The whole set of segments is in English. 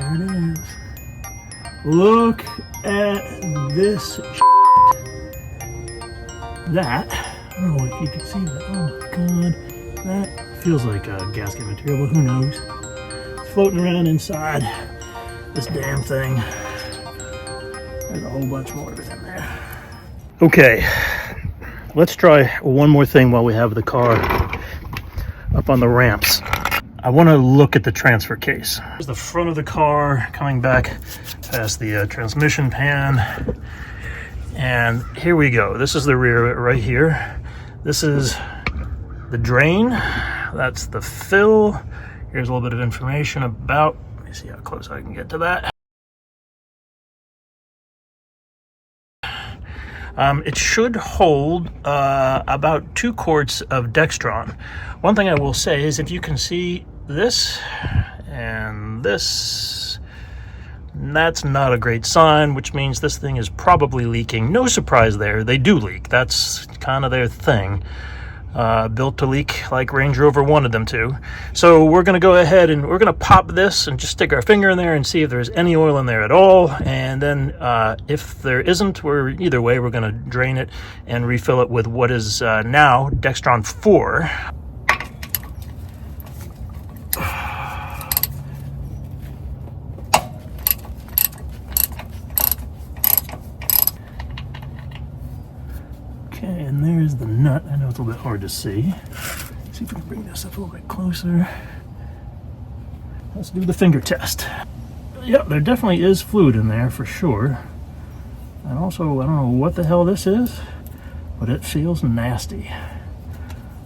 There it is. Look at this that. I don't know if you can see that. Oh my god. That feels like gasket material, but who knows? It's floating around inside this damn thing. There's a whole bunch more of it in there. Okay, let's try one more thing while we have the car up on the ramps. I want to look at the transfer case. Here's the front of the car coming back past the transmission pan. And here we go. This is the rear of it right here. This is the drain. That's the fill. Here's a little bit of information about, let me see how close I can get to that. It should hold about 2 quarts of dextron. One thing I will say is if you can see this and this, that's not a great sign, which means this thing is probably leaking. No surprise there, they do leak. That's kind of their thing. Built to leak like Range Rover wanted them to. So we're going to go ahead and we're going to pop this and just stick our finger in there and see if there's any oil in there at all. And then if there isn't, either way, we're going to drain it and refill it with what is now Dextron 4. Okay, and there's the nut. I know it's a little bit hard to see. Let's see if we can bring this up a little bit closer. Let's do the finger test. Yep, there definitely is fluid in there for sure. And also, I don't know what the hell this is, but it feels nasty.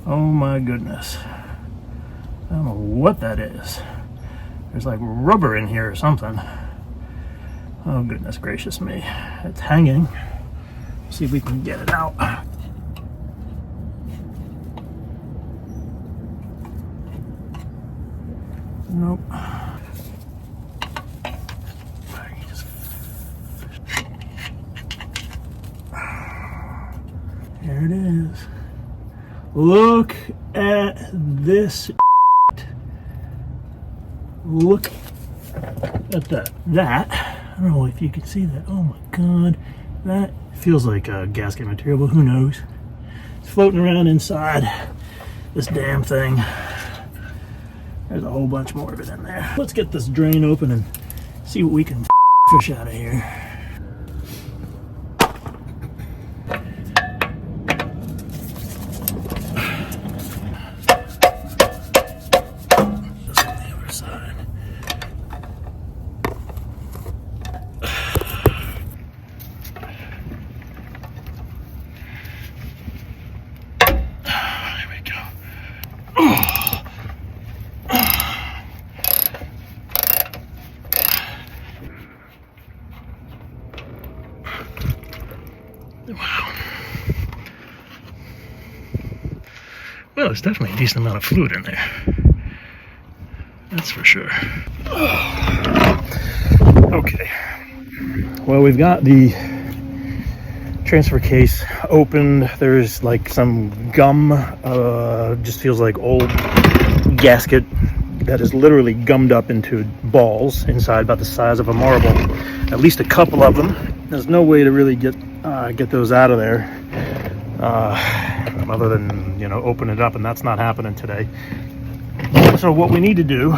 Oh my goodness. I don't know what that is. There's like rubber in here or something. Oh goodness gracious me. It's hanging. See if we can get it out. Nope. There it is. Look at this. Look at that. I don't know if you can see that. Oh my god. That feels like gasket material, but who knows? It's floating around inside this damn thing. There's a whole bunch more of it in there. Let's get this drain open and see what we can fish out of here. This on the other side. There we go. Wow. Well, there's definitely a decent amount of fluid in there. That's for sure. Okay. Well, we've got the transfer case opened. There's like some gum, just feels like old gasket that is literally gummed up into balls inside about the size of a marble. At least a couple of them. There's no way to really get those out of there other than, you know, open it up, and that's not happening today. So what we need to do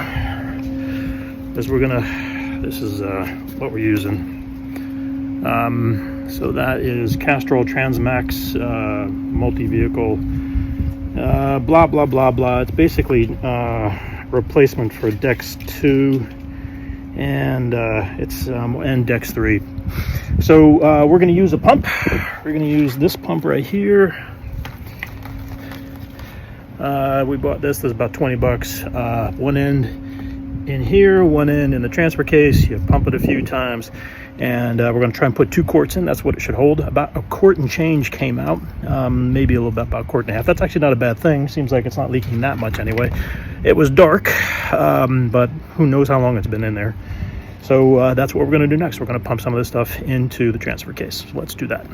is this is what we're using. So that is Castrol Transmax multi-vehicle blah blah blah blah. It's basically replacement for Dex 2 and and Dex 3. So we're going to use a pump. We're going to use this pump right here. We bought this. This is about 20 bucks. One end in here, one end in the transfer case. You pump it a few times, and we're going to try and put 2 quarts in. That's what it should hold. About a quart and change came out. Maybe a little bit, about a quart and a half. That's actually not a bad thing. Seems like it's not leaking that much anyway. It was dark, but who knows how long it's been in there. So that's what we're going to do next. We're going to pump some of this stuff into the transfer case. So let's do that.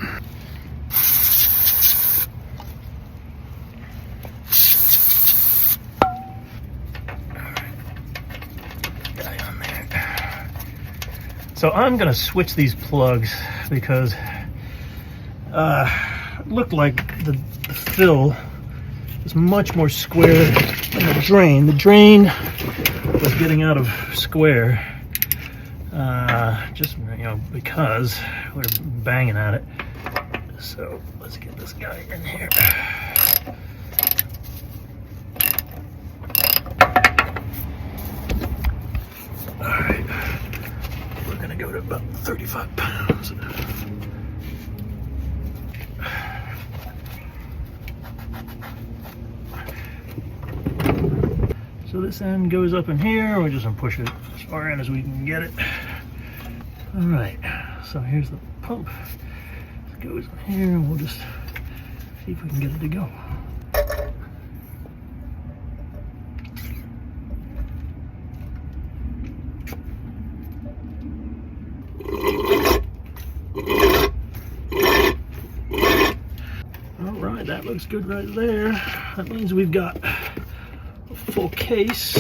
So I'm gonna switch these plugs because it looked like the fill is much more square than the drain. The drain was getting out of square, just because we're banging at it. So let's get this guy in here. All right, we're gonna go to about 35 pounds. So this end goes up in here. We're just gonna push it as far in as we can get it. All right, so here's the pump. It goes in here, and we'll just see if we can get it to go. All right, that looks good right there. That means we've got a full case.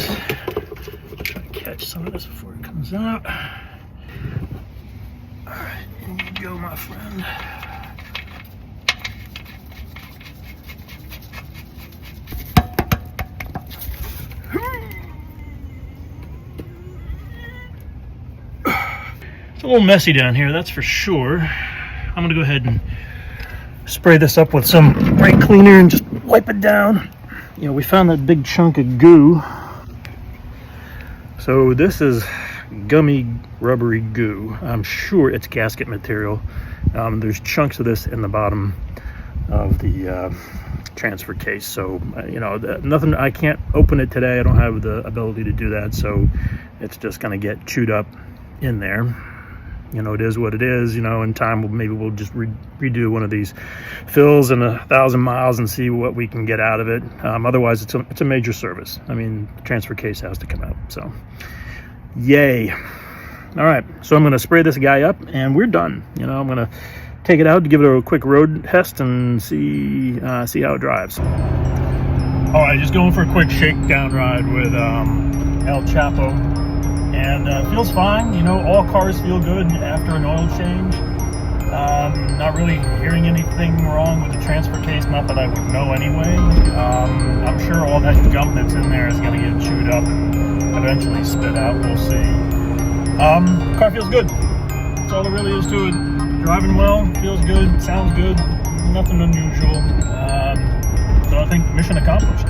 Try to catch some of this before it comes out. All right, in you go, my friend. It's a little messy down here, that's for sure. I'm gonna go ahead and spray this up with some brake cleaner and just wipe it down. You know, we found that big chunk of goo. So this is gummy, rubbery goo. I'm sure it's gasket material. There's chunks of this in the bottom of the transfer case. So, nothing, I can't open it today. I don't have the ability to do that. So it's just gonna get chewed up in there. It is what it is. In time, maybe we'll just redo one of these fills in 1,000 miles and see what we can get out of it. Otherwise, it's a major service. I mean, the transfer case has to come out. So, yay. All right, so I'm going to spray this guy up, and we're done. I'm going to take it out to give it a quick road test and see how it drives. All right, just going for a quick shakedown ride with El Chapo. And feels fine. All cars feel good after an oil change. Not really hearing anything wrong with the transfer case, not that I would know anyway. I'm sure all that gum that's in there is going to get chewed up and eventually spit out. We'll see. Car feels good. That's all there really is to it. Driving well, feels good, sounds good, nothing unusual. So I think mission accomplished.